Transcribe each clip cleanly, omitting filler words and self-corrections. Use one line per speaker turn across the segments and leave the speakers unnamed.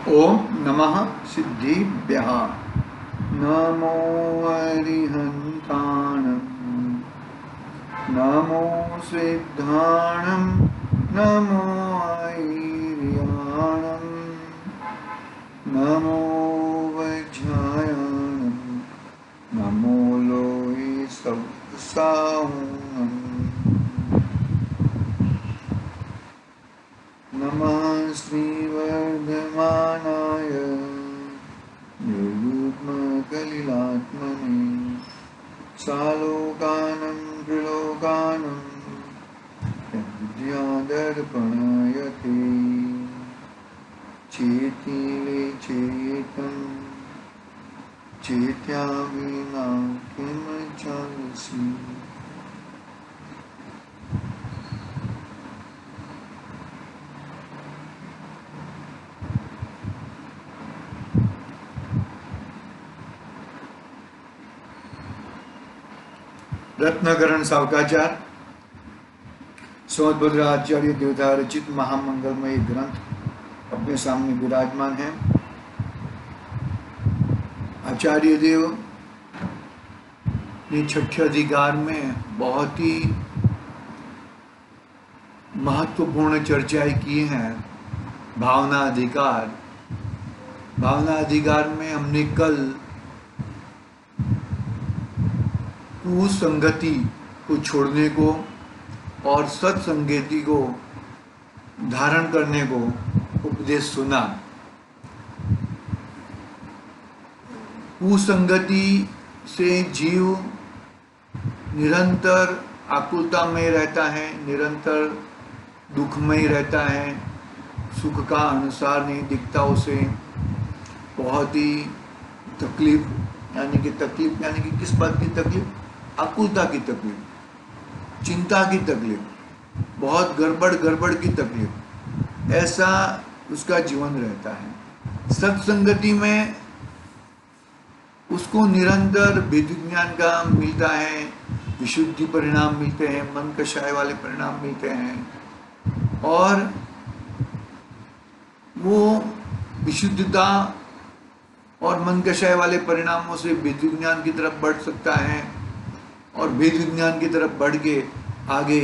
ओम नमः सिद्धिभ्यः। नमो अरिहन्ताणं, नमो सिद्धाणं, नमो ऐर्याणं, नमो वज्रायणं, नमो लोये सवसाहं, नमः श्रीवर्धमानाय निर्युग्मकलिलात्मने सालोकानं त्रिलोकानं विद्यादर्पणयते चेतिले चेतं चेत्या विना किं चालसि। रत्नकरण सावकाचार सौदभद्र आचार्य देवता रचित महामंगलमय ग्रंथ अपने सामने विराजमान है। आचार्य देव ने छठे अधिकार में बहुत ही महत्वपूर्ण चर्चाएं की हैं। भावना अधिकार, भावना अधिकार में हमने कल कुसंगति को छोड़ने को और सत्संगति को धारण करने को उपदेश सुना। कुसंगति से जीव निरंतर आकुलता में रहता है, निरंतर दुखमय रहता है, सुख का अनुसार नहीं दिखता उसे, बहुत ही तकलीफ यानी कि किस बात की तकलीफ? आकुलता की तकलीफ, चिंता की तकलीफ, बहुत गड़बड़ की तकलीफ, ऐसा उसका जीवन रहता है। सत्संगति में उसको निरंतर वेद ज्ञान का मिलता है, विशुद्धि परिणाम मिलते हैं, मन कषाय वाले परिणाम मिलते हैं और वो विशुद्धता और मन कषाय वाले परिणामों से वेद ज्ञान की तरफ बढ़ सकता है और वेद विज्ञान की तरफ बढ़ के आगे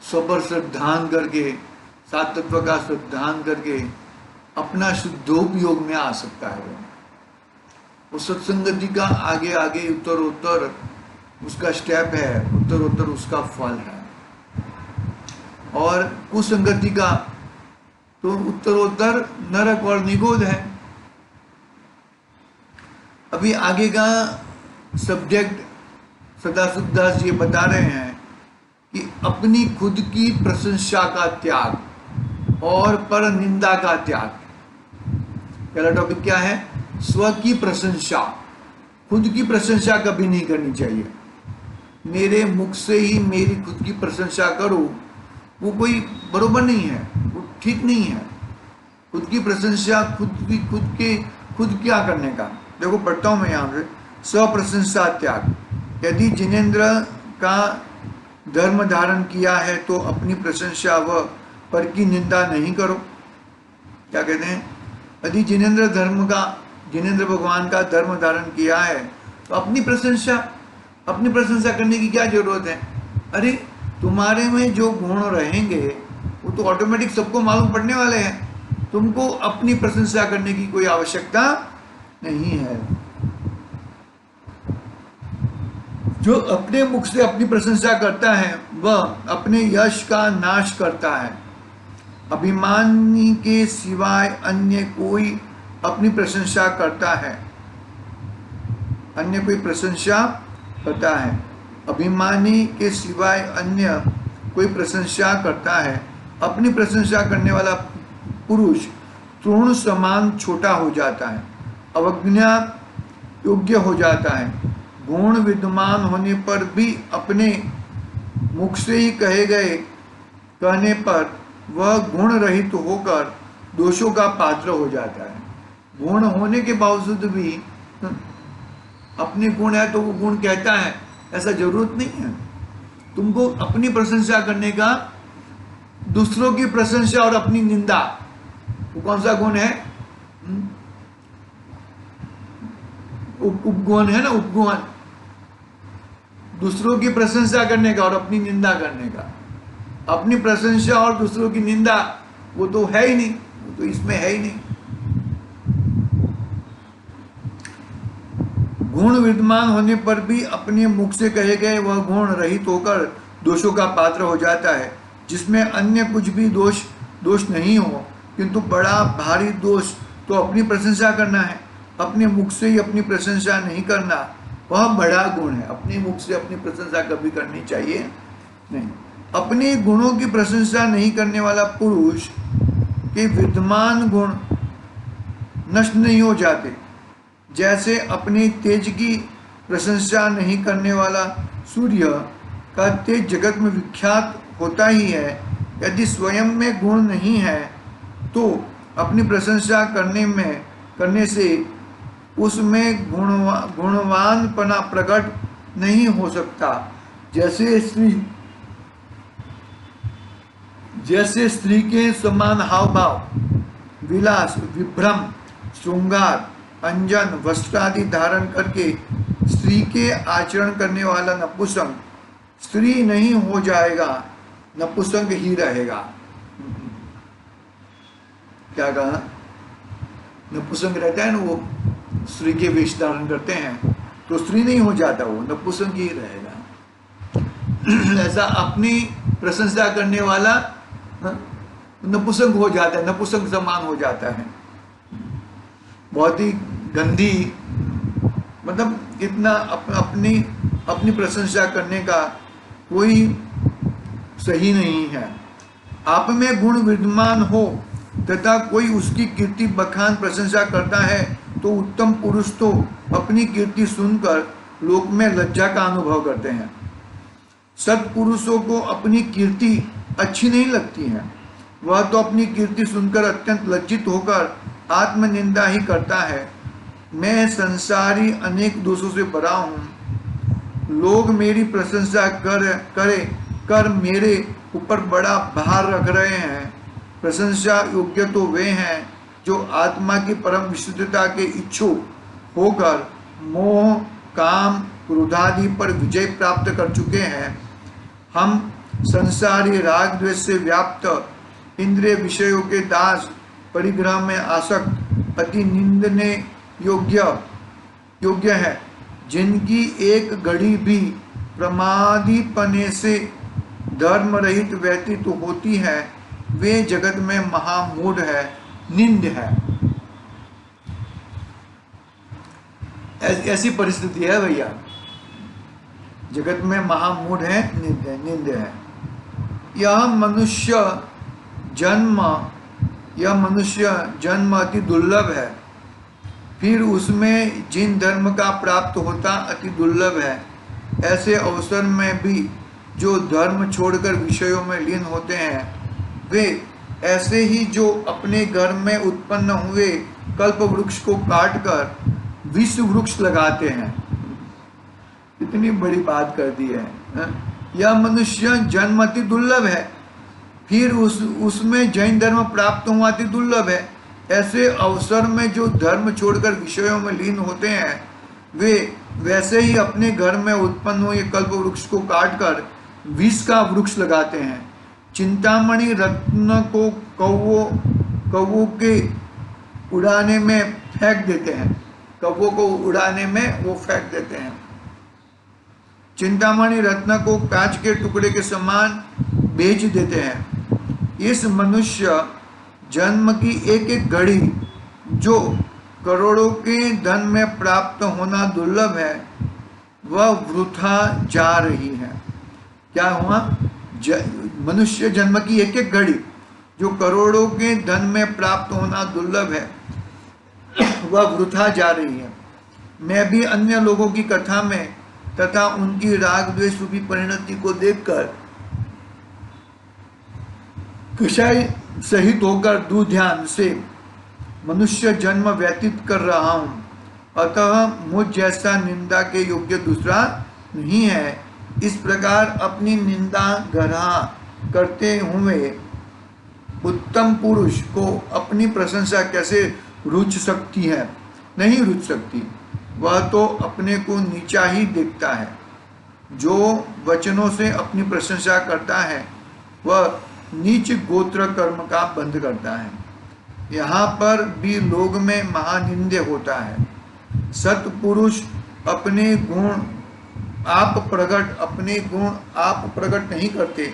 स्वपर श्रद्धान करके, सात तत्व का श्रद्धान करके अपना शुद्धोपयोग में आ सकता है। वो सत्संगति का आगे आगे उत्तरोत्तर उसका स्टेप है, उत्तरोत्तर उसका फल है। और कुसंगति का तो उत्तरोत्तर नरक और निगोद है। अभी आगे का सब्जेक्ट सदाशिव दास जी बता रहे हैं कि अपनी खुद की प्रशंसा का त्याग और पर निंदा का त्याग। पहला टॉपिक क्या है? स्व की प्रशंसा। खुद की प्रशंसा कभी नहीं करनी चाहिए। मेरे मुख से ही मेरी खुद की प्रशंसा करूं, वो कोई बरोबर नहीं है, वो ठीक नहीं है। खुद की प्रशंसा खुद क्या करने का? देखो पढ़ता हूं मैं यहाँ पे, स्वप्रशंसा त्याग। यदि जिनेंद्र का धर्म धारण किया है तो अपनी प्रशंसा व पर की निंदा नहीं करो। क्या कहते हैं? यदि जिनेंद्र भगवान का धर्म धारण किया है तो अपनी प्रशंसा करने की क्या जरूरत है? अरे तुम्हारे में जो गुण रहेंगे वो तो ऑटोमेटिक सबको मालूम पड़ने वाले हैं। तुमको अपनी प्रशंसा करने की कोई आवश्यकता नहीं है। जो अपने मुख से अपनी प्रशंसा करता है वह अपने यश का नाश करता है। अभिमानी के सिवाय अन्य कोई अपनी प्रशंसा करता है, अन्य कोई प्रशंसा करता है। अभिमानी के सिवाय अन्य कोई प्रशंसा करता है। अपनी प्रशंसा करने वाला पुरुष तृण समान छोटा हो जाता है, अवज्ञा योग्य हो जाता है। गुण विद्यमान होने पर भी अपने मुख से ही कहने पर वह गुण रहित होकर दोषों का पात्र हो जाता है। गुण होने के बावजूद भी अपने गुण है तो वो गुण कहता है, ऐसा जरूरत नहीं है। तुमको अपनी प्रशंसा करने का, दूसरों की प्रशंसा और अपनी निंदा कौन सा गुण है? उपगुण है ना, उपगुण, दूसरों की प्रशंसा करने का और अपनी निंदा करने का। अपनी प्रशंसा और दूसरों की निंदा वो तो है ही नहीं, वो तो इसमें है ही नहीं। गुण विद्यमान होने पर भी अपने मुख से कहे गए वह गुण रहित होकर दोषों का पात्र हो जाता है, जिसमें अन्य कुछ भी दोष नहीं हो, किंतु बड़ा भारी दोष तो अपनी प्रशंसा करना है। अपने मुख से ही अपनी प्रशंसा नहीं करना, वह बड़ा गुण है। अपने मुख से अपनी प्रशंसा कभी करनी चाहिए नहीं। अपने गुणों की प्रशंसा नहीं करने वाला पुरुष के विद्यमान गुण नष्ट नहीं हो जाते। जैसे अपने तेज की प्रशंसा नहीं करने वाला सूर्य का तेज जगत में विख्यात होता ही है, यदि स्वयं में गुण नहीं है तो अपनी प्रशंसा करने से उसमें गुणवानपना प्रकट नहीं हो सकता। जैसे स्त्री के समान हाव भाव, विलास, विभ्रम, श्रृंगार, अंजन, वस्त्र आदि धारण करके स्त्री के आचरण करने वाला नपुंसक स्त्री नहीं हो जाएगा, नपुंसक ही रहेगा। क्या कहा? नपुंसक रहता है ना, वो स्त्री के वेश धारण करते हैं तो स्त्री नहीं हो जाता, वो नपुंसक ही रहेगा। ऐसा अपनी प्रशंसा करने वाला नपुंसक हो जाता है, नपुंसक समान हो जाता है। बहुत ही गंदी, मतलब इतना अपनी प्रशंसा करने का कोई सही नहीं है। आप में गुण विद्यमान हो तथा कोई उसकी कीर्ति बखान प्रशंसा करता है तो उत्तम पुरुष तो अपनी कीर्ति सुनकर लोक में लज्जा का अनुभव करते हैं। सत्पुरुषों को अपनी कीर्ति अच्छी नहीं लगती है, वह तो अपनी कीर्ति सुनकर अत्यंत लज्जित होकर आत्मनिंदा ही करता है। मैं संसारी अनेक दोषों से भरा हूँ, लोग मेरी प्रशंसा कर मेरे ऊपर बड़ा भार रख रहे हैं। प्रशंसा योग्य तो वे हैं जो आत्मा की परम विशुद्धता के इच्छुक होकर मोह, काम, क्रोधादि पर विजय प्राप्त कर चुके हैं। हम संसारी राग द्वेष से व्याप्त इंद्रिय विषयों के दास, परिग्रह में आसक्त, अति निंदने योग्य है, जिनकी एक घड़ी भी प्रमादीपने से धर्म रहित व्यतीत होती है, वे जगत में महामूढ़ है, निंद है। ऐसी परिस्थिति है भैया, जगत में महामूढ़ है, निंद है। यह मनुष्य जन्म अति दुर्लभ है, फिर उसमें जिन धर्म का प्राप्त होता अति दुर्लभ है। ऐसे अवसर में भी जो धर्म छोड़कर विषयों में लीन होते हैं, वे ऐसे ही जो अपने घर में उत्पन्न हुए कल्प वृक्ष को काटकर विश्व वृक्ष लगाते हैं। इतनी बड़ी बात कर दी है। यह मनुष्य जन्म अति दुर्लभ है, फिर उसमें जैन धर्म प्राप्त हुआ अति दुर्लभ है। ऐसे अवसर में जो धर्म छोड़कर विषयों में लीन होते हैं, वे वैसे ही अपने घर में उत्पन्न हुए कल्प वृक्ष को काटकर विष का वृक्ष लगाते हैं। चिंतामणि रत्न को कौवों के उड़ाने में फेंक देते हैं, कौवों को उड़ाने में वो फेंक देते हैं। चिंतामणि रत्न को कांच के टुकड़े के समान बेच देते हैं। इस मनुष्य जन्म की एक एक घड़ी जो करोड़ों के धन में प्राप्त होना दुर्लभ है, वह वृथा जा रही है। क्या हुआ? मनुष्य जन्म की एक एक घड़ी जो करोड़ों के धन में प्राप्त होना दुर्लभ है, वह वृथा जा रही है। मैं भी अन्य लोगों की कथा में तथा उनकी राग द्वेष रूपी परिणति को देखकर कषाय सहित होकर दुर्ध्यान से मनुष्य जन्म व्यतीत कर रहा हूँ। अतः मुझ जैसा निंदा के योग्य दूसरा नहीं है। इस प्रकार अपनी निंदा ग्रहण करते हुए उत्तम पुरुष को अपनी प्रशंसा कैसे रुच सकती है? नहीं रुच सकती। वह तो अपने को नीचा ही देखता है। जो वचनों से अपनी प्रशंसा करता है वह नीच गोत्र कर्म का बंध करता है। यहाँ पर भी लोग में महानिंद्य होता है। सत्पुरुष अपने गुण आप प्रकट नहीं करते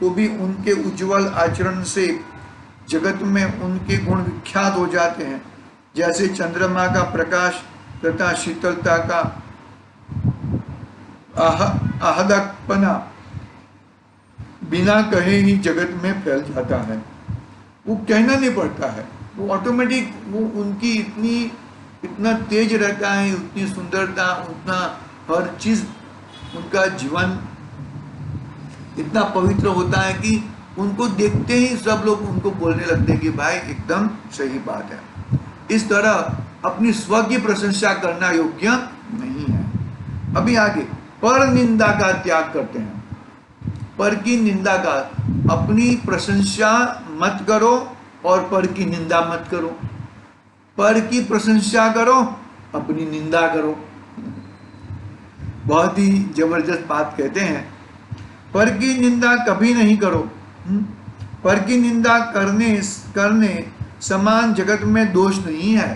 तो भी उनके उज्जवल आचरण से जगत में उनके गुण विख्यात हो जाते हैं। जैसे चंद्रमा का प्रकाश तथा शीतलता का आहदकपना बिना कहे ही जगत में फैल जाता है। वो कहना नहीं पड़ता है, वो ऑटोमेटिक, वो उनकी इतना तेज रहता है, उतनी सुंदरता, उतना हर चीज, उनका जीवन इतना पवित्र होता है कि उनको देखते ही सब लोग उनको बोलने लगते हैं कि भाई एकदम सही बात है। इस तरह अपनी स्व की प्रशंसा करना योग्य नहीं है। अभी आगे पर निंदा का त्याग करते हैं। पर की निंदा का, अपनी प्रशंसा मत करो और पर की निंदा मत करो। पर की प्रशंसा करो, अपनी निंदा करो। बहुत ही जबरदस्त बात कहते हैं, पर की निंदा कभी नहीं करो। पर की निंदा करने समान जगत में दोष नहीं है।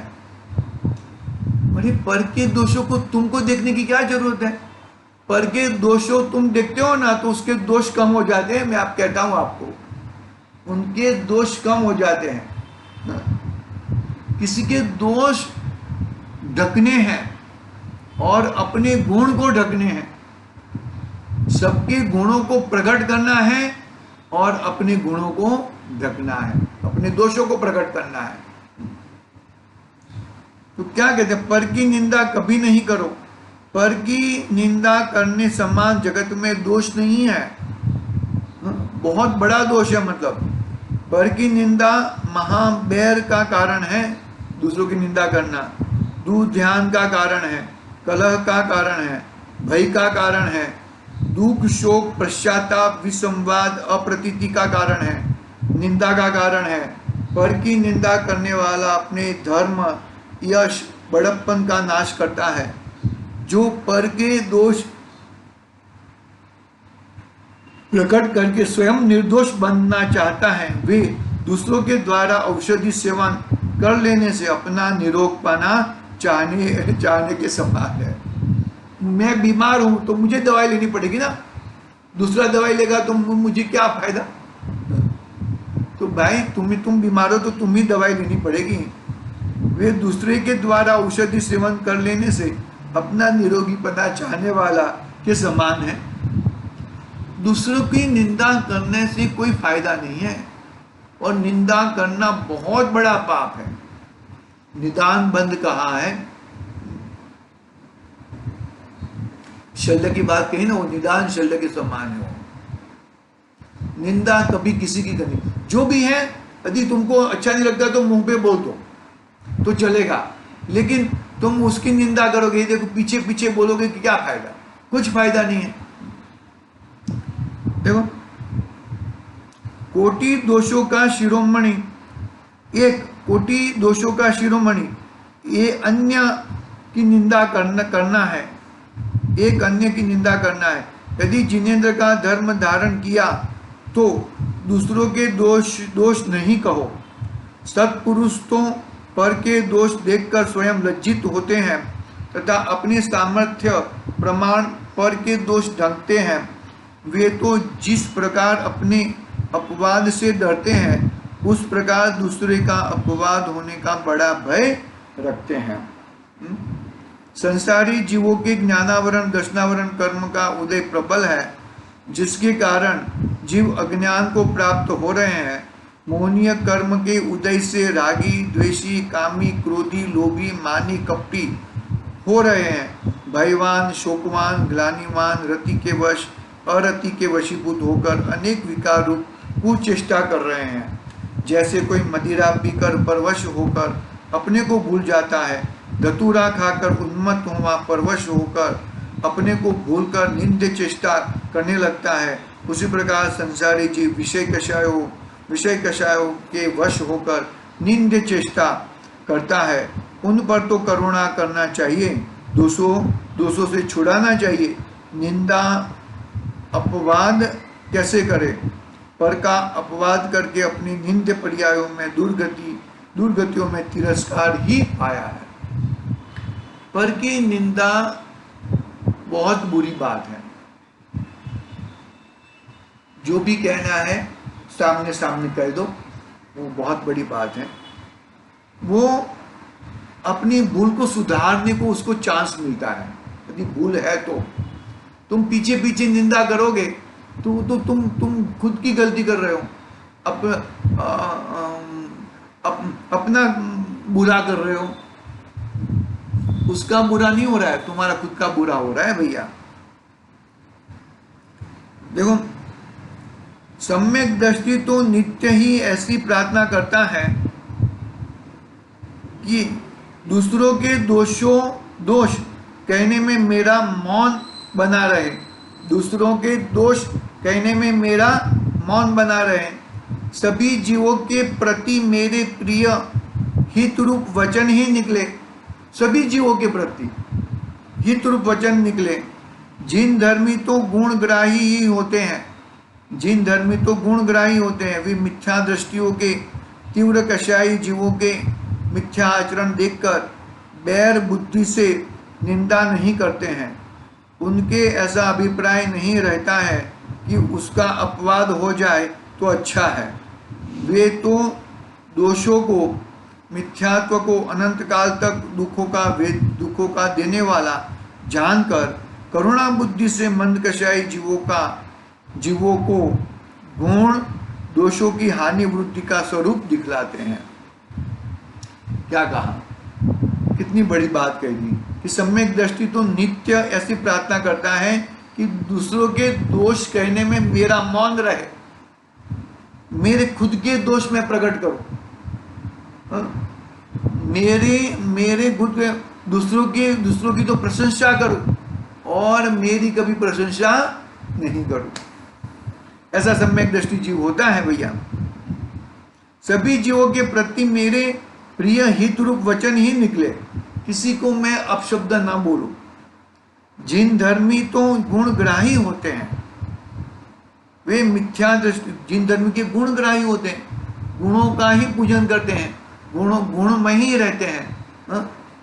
अरे पर के दोषों को तुमको देखने की क्या जरूरत है? पर के दोषों तुम देखते हो ना तो उसके दोष कम हो जाते हैं। मैं आप कहता हूं आपको, उनके दोष कम हो जाते हैं। किसी के दोष ढकने हैं और अपने गुण को ढकने हैं। सबके गुणों को प्रकट करना है और अपने गुणों को ढकना है, अपने दोषों को प्रकट करना है। तो क्या कहते हैं? पर की निंदा कभी नहीं करो। पर की निंदा करने समान जगत में दोष नहीं है। बहुत बड़ा दोष है। मतलब पर की निंदा महाबैर का कारण है। दूसरों की निंदा करना दुर्ध्यान का कारण है, कलह का कारण है, भय का कारण है, दुख शोक पश्चाताप विसंवाद अप्रतीति का कारण है, निंदा का कारण है। पर की निंदा करने वाला अपने धर्म यश बड़प्पन का नाश करता है। जो पर के दोष प्रकट करके स्वयं निर्दोष बनना चाहता है, वे दूसरों के द्वारा औषधि सेवन कर लेने से अपना निरोग पाना चाहने के समान है। मैं बीमार हूं तो मुझे दवाई लेनी पड़ेगी ना, दूसरा दवाई लेगा तो मुझे क्या फायदा? तो भाई तुम बीमार हो तो तुम ही दवाई लेनी पड़ेगी। वे दूसरे के द्वारा औषधि सेवन कर लेने से अपना निरोगी पना चाहने वाला के समान है। दूसरों की निंदा करने से कोई फायदा नहीं है और निंदा करना बहुत बड़ा पाप है। निदान बंद कहा है, शल्य की बात कही ना, वो निदान शल्य के समान है। निंदा कभी किसी की करनी, जो भी है, यदि तुमको अच्छा नहीं लगता तो मुंह पे बोल दो तो चलेगा, लेकिन तुम उसकी निंदा करोगे, देखो पीछे पीछे बोलोगे कि क्या फायदा? कुछ फायदा नहीं है। देखो, कोटि दोषों का शिरोमणि, एक कोटि दोषों का शिरोमणि, ये अन्य की निंदा करना है, एक अन्य की निंदा करना है। यदि जिनेंद्र का धर्म धारण किया तो दूसरों के दोष नहीं कहो। सत्पुरुष तो पर के दोष देखकर स्वयं लज्जित होते हैं तथा अपने सामर्थ्य प्रमाण पर के दोष ढंकते हैं। वे तो जिस प्रकार अपने अपवाद से डरते हैं उस प्रकार दूसरे का अपवाद होने का बड़ा भय रखते हैं। संसारी जीवों के ज्ञानावरण दर्शनावरण कर्म का उदय प्रबल है, जिसके कारण जीव अज्ञान को प्राप्त हो रहे हैं। मोहनीय कर्म के उदय से रागी द्वेषी कामी क्रोधी लोभी मानी कपटी हो रहे हैं। भयवान शोकवान ग्लानिवान रति के वश अरति के वशीभूत होकर अनेक विकार रूप कुचेष्टा कर रहे हैं। जैसे कोई मदिरा पीकर परवश होकर अपने को भूल जाता है, धतूरा खाकर उन्मत्त हुआ परवश होकर अपने को भूलकर निंद्य चेष्टा करने लगता है, उसी प्रकार संसारी जीव विषय कषायों विषय कषायों के वश होकर निंद्य चेष्टा करता है, उन पर तो करुणा करना चाहिए, दोषों से छुड़ाना चाहिए। निंदा अपवाद कैसे करे? पर का अपवाद करके अपनी निंद्य पर्यायों में दुर्गतियों में तिरस्कार ही पाया है। पर की निंदा बहुत बुरी बात है। जो भी कहना है सामने सामने कह दो, वो बहुत बड़ी बात है। वो अपनी भूल को सुधारने को उसको चांस मिलता है। यदि भूल है तो तुम पीछे पीछे निंदा करोगे तो तुम खुद की गलती कर रहे हो, अपना बुरा कर रहे हो। उसका बुरा नहीं हो रहा है, तुम्हारा खुद का बुरा हो रहा है भैया। देखो, सम्यक दृष्टि तो नित्य ही ऐसी प्रार्थना करता है कि दूसरों के दोष कहने में मेरा मौन बना रहे, दूसरों के दोष कहने में मेरा मौन बना रहे, सभी जीवों के प्रति मेरे प्रिय हित रूप वचन ही निकले, सभी जीवों के प्रति हित रूप वचन निकले। जिन धर्मी तो गुणग्राही ही होते हैं, जिन धर्मी तो गुणग्राही होते हैं, वे मिथ्या दृष्टियों के तीव्र कषायी जीवों के मिथ्या आचरण देखकर बैर बुद्धि से निंदा नहीं करते हैं। उनके ऐसा अभिप्राय नहीं रहता है कि उसका अपवाद हो जाए तो अच्छा है। वे तो दोषों को, मिथ्यात्व को अनंत काल तक दुखों का देने वाला जानकर करुणा बुद्धि से मंदकषायी जीवों को गुण दोषों की हानि वृद्धि का स्वरूप दिखलाते हैं। क्या कहा, कितनी बड़ी बात कह दी कि सम्यक दृष्टि तो नित्य ऐसी प्रार्थना करता है कि दूसरों के दोष कहने में मेरा मौन रहे, मेरे खुद के दोष में प्रकट करो, मेरे खुद दूसरों की तो प्रशंसा करूं और मेरी कभी प्रशंसा नहीं करूं। ऐसा सम्यक दृष्टि जीव होता है भैया। सभी जीवों के प्रति मेरे प्रिय हित रूप वचन ही निकले, किसी को मैं अपशब्द ना बोलूं। जिन धर्मी तो गुणग्राही होते हैं, वे मिथ्या दृष्टि, जिन धर्मी के गुणग्राही होते हैं, गुणों का ही पूजन करते हैं, गुण में ही रहते हैं,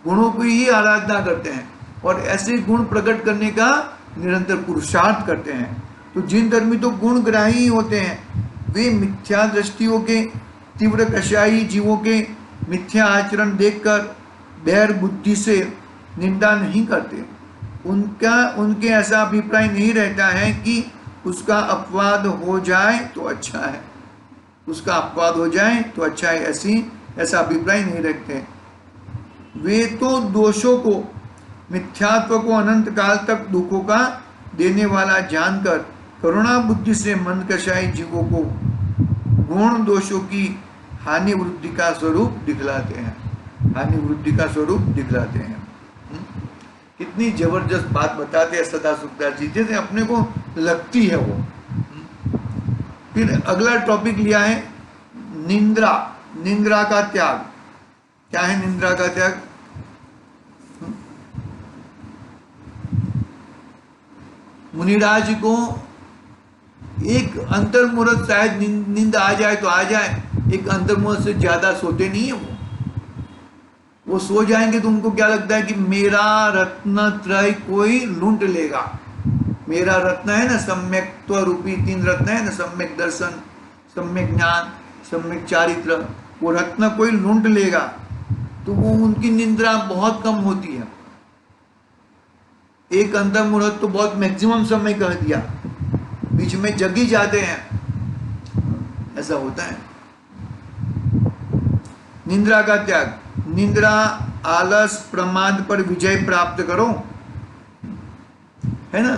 गुणों की ही आराधना करते हैं और ऐसे गुण प्रकट करने का निरंतर पुरुषार्थ करते हैं। तो जिन धर्मी तो गुणग्राही होते हैं, वे मिथ्या दृष्टियों के तीव्र कषायी जीवों के मिथ्या आचरण देखकर बैर बुद्धि से निंदा नहीं करते। उनके ऐसा अभिप्राय नहीं रहता है कि उसका अपवाद हो जाए तो अच्छा है, उसका अपवाद हो जाए तो अच्छा है, ऐसा अभिप्राय नहीं रखते। वे तो दोषों को, मिथ्यात्व को अनंत काल तक दुखों का देने वाला जानकर करुणा बुद्धि से मंदकषायी जीवों को गुण दोषों की हानि वृद्धि का स्वरूप दिखलाते हैं, हानि वृद्धि का स्वरूप दिखलाते हैं। कितनी जबरदस्त बात बताते हैं सदा सुखदास जी, जैसे अपने को लगती है वो। फिर अगला टॉपिक लिया है निंद्रा का त्याग। क्या है निंद्रा का त्याग? मुनिराज को एक अंतर्मुहूर्त शायद नींद आ जाए तो आ जाए, एक अंतर्मुहूर्त से ज्यादा सोते नहीं है वो सो जाएंगे तो उनको क्या लगता है कि मेरा रत्न त्रय कोई लूंट लेगा। मेरा रत्न है ना, सम्यक्त्व रूपी 3 रत्न है ना, सम्यक दर्शन, सम्यक ज्ञान, सम्यक चारित्र, वो रत्न कोई लूंट लेगा। तो वो उनकी निंद्रा बहुत कम होती है। एक अंतर मुहूर्त तो बहुत मैक्सिमम समय कह दिया, बीच में जगी जाते हैं, ऐसा होता है। निंद्रा का त्याग, निंद्रा आलस प्रमाद पर विजय प्राप्त करो, है ना।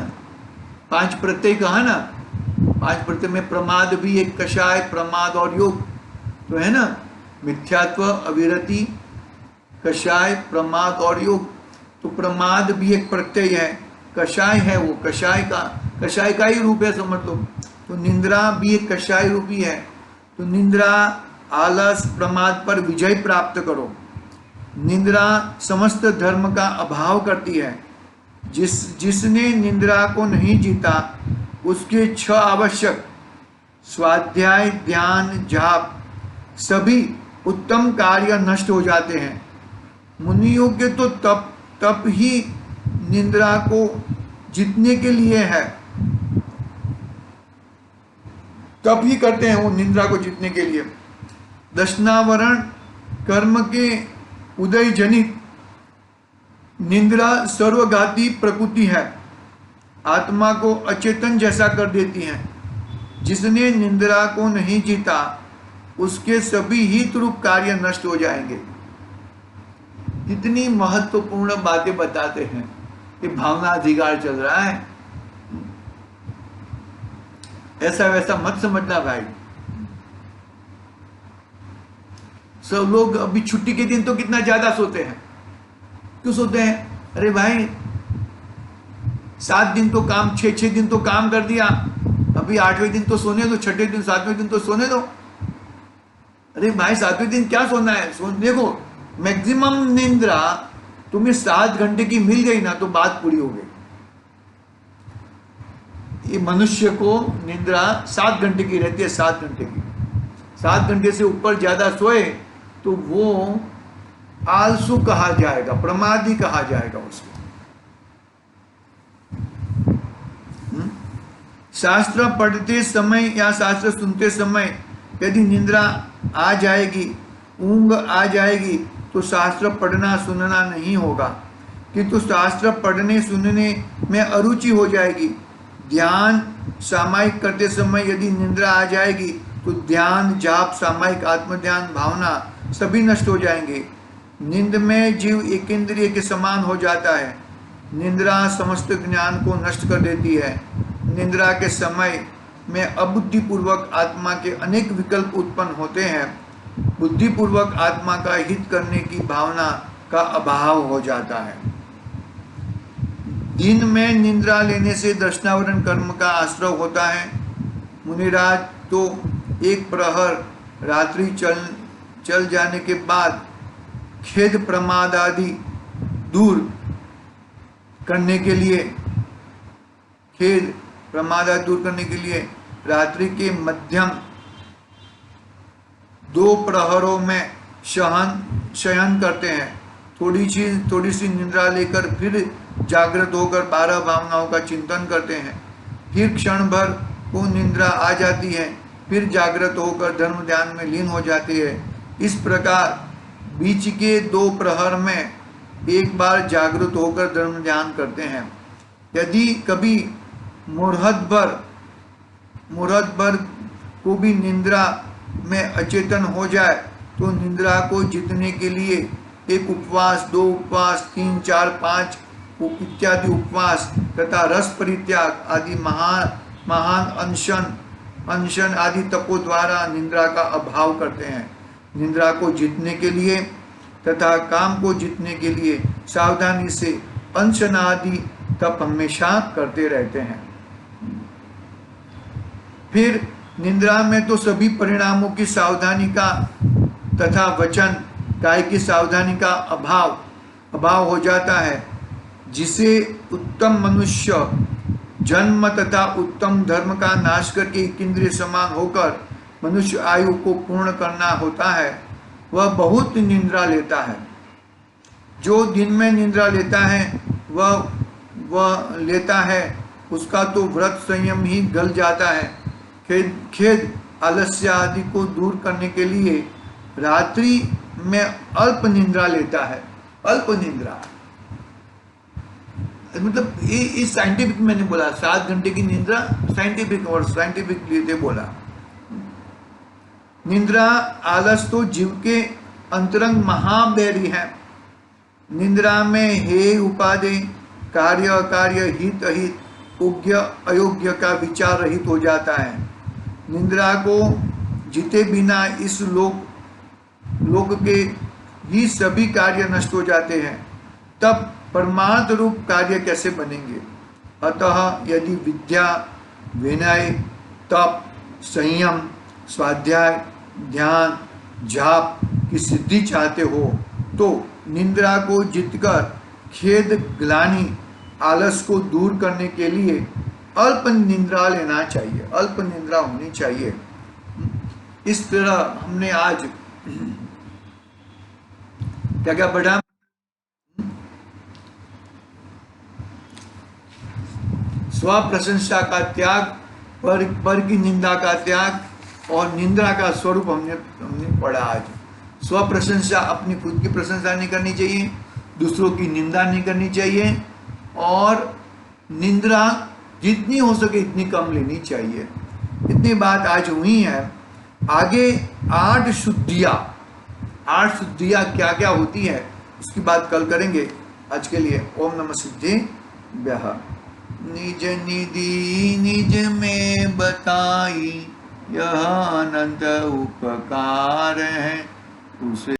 5 प्रत्यय कहा ना, 5 प्रत्यय में प्रमाद भी एक कषाय, प्रमाद और योग तो है ना। मिथ्यात्व, अविरति, कषाय, प्रमाद और योग। तो प्रमाद भी एक प्रत्यय है, कषाय है, वो कषाय का ही रूप है, समझ लो। तो निंद्रा भी एक कषाय रूपी है तो निद्रा, आलस, प्रमाद पर विजय प्राप्त करो। निद्रा समस्त धर्म का अभाव करती है। जिसने निद्रा को नहीं जीता उसके 6 आवश्यक स्वाध्याय, ध्यान, जाप सभी उत्तम कार्य नष्ट हो जाते हैं। मुनियों के तो तप ही निद्रा को जीतने के लिए है, तप ही करते हैं वो निद्रा को जीतने के लिए। दशनावरण कर्म के उदय जनित निद्रा सर्वघाती प्रकृति है, आत्मा को अचेतन जैसा कर देती है। जिसने निद्रा को नहीं जीता उसके सभी हित रूप कार्य नष्ट हो जाएंगे। कितनी महत्वपूर्ण बातें बताते हैं। ये भावना अधिकार चल रहा है, ऐसा वैसा मत समझना भाई। सब लोग अभी छुट्टी के दिन तो कितना ज्यादा सोते हैं। क्यों सोते हैं? अरे भाई 7 दिन तो काम, 6 दिन तो काम कर दिया, अभी 8वें दिन तो सोने दो, 6ठे दिन 7वें दिन तो सोने दो। अरे भाई 7वें दिन क्या सोना है? देखो मैक्सिमम निद्रा तुम्हें 7 घंटे की मिल गई ना तो बात पूरी हो गई। ये मनुष्य को निद्रा 7 घंटे की रहती है, 7 घंटे की। 7 घंटे से ऊपर ज्यादा सोए तो वो आलसू कहा जाएगा, प्रमादी कहा जाएगा उसको। शास्त्र पढ़ते समय या शास्त्र सुनते समय यदि निद्रा आ जाएगी, ऊंघ आ जाएगी तो शास्त्र पढ़ना सुनना नहीं होगा, किंतु शास्त्र पढ़ने सुनने में अरुचि हो जाएगी। ध्यान सामायिक करते समय यदि निद्रा आ जाएगी तो ध्यान, जाप, सामायिक आत्मध्यान, भावना सभी नष्ट हो जाएंगे। नींद में जीव एकेंद्रिय के समान हो जाता है। निद्रा समस्त ज्ञान को नष्ट कर देती है। निद्रा के समय में अबुद्धिपूर्वक आत्मा के अनेक विकल्प उत्पन्न होते हैं। बुद्धिपूर्वक आत्मा का हित करने की भावना का अभाव हो जाता है। दिन में निद्रा लेने से दर्शनावरण कर्म का आश्रय होता है। मुनिराज तो 1 प्रहर रात्रि चल जाने के बाद खेद प्रमाद आदि दूर करने के लिए, खेद प्रमाद आदि दूर करने के लिए रात्रि के मध्यम 2 प्रहरों में शयन करते हैं। थोड़ी सी निद्रा लेकर फिर जागृत होकर 12 भावनाओं का चिंतन करते हैं। फिर क्षण भर को निद्रा आ जाती है, फिर जागृत होकर धर्म ध्यान में लीन हो जाती है। इस प्रकार बीच के 2 प्रहर में एक बार जागृत होकर धर्म ध्यान करते हैं। यदि कभी मुहूर्त भर को भी निद्रा में अचेतन हो जाए तो निद्रा को जीतने के लिए 1 उपवास, 2 उपवास, 3, 4, 5 इत्यादि उपवास तथा रस परित्याग आदि महान अनशन आदि तपों द्वारा निद्रा का अभाव करते हैं। निद्रा को जीतने के लिए तथा काम को जीतने के लिए सावधानी से अनशन आदि तप हमेशा करते रहते हैं। फिर निद्रा में तो सभी परिणामों की सावधानी का तथा वचन काय की सावधानी का अभाव हो जाता है, जिसे उत्तम मनुष्य जन्म तथा उत्तम धर्म का नाश करके इंद्रिय समान होकर मनुष्य आयु को पूर्ण करना होता है, वह बहुत निद्रा लेता है। जो दिन में निद्रा लेता है वह लेता है उसका तो व्रत संयम ही गल जाता है। खेद आलस्य आदि को दूर करने के लिए रात्रि में अल्प निद्रा लेता है। अल्प निद्रा मतलब ये साइंटिफिक मैंने बोला, 7 घंटे की निद्रा साइंटिफिक और साइंटिफिक लिए बोला। निद्रा आलस तो जीव के अंतरंग महाबैरी है। निद्रा में हे उपादेय, कार्य अकार्य, हित अहित, योग्य अयोग्य का विचार रहित हो जाता है। निद्रा को जीते बिना इस लोक के ही सभी कार्य नष्ट हो जाते हैं। तब परमार्थ रूप कार्य कैसे बनेंगे? अतः यदि विद्या, विनय, तप, संयम स्वाध्याय, ध्यान, जाप की सिद्धि चाहते हो तो निद्रा को जीतकर खेद, ग्लानि, आलस को दूर करने के लिए अल्प निद्रा लेना चाहिए, अल्प निद्रा होनी चाहिए। इस तरह हमने आज क्या क्या पढ़ा? स्व प्रशंसा का त्याग, पर की निंदा का त्याग और निंदा का स्वरूप हमने पढ़ा आज। स्व प्रशंसा, अपनी खुद की प्रशंसा नहीं करनी चाहिए, दूसरों की निंदा नहीं करनी चाहिए और निंदा जितनी हो सके इतनी कम लेनी चाहिए। इतनी बात आज हुई है। आगे 8 शुद्धियाँ क्या क्या होती है उसकी बात कल करेंगे। आज के लिए ओम नमः सिद्धिभ्यः। निज निधि निज में बताई, यह अनंत उपकार है उसे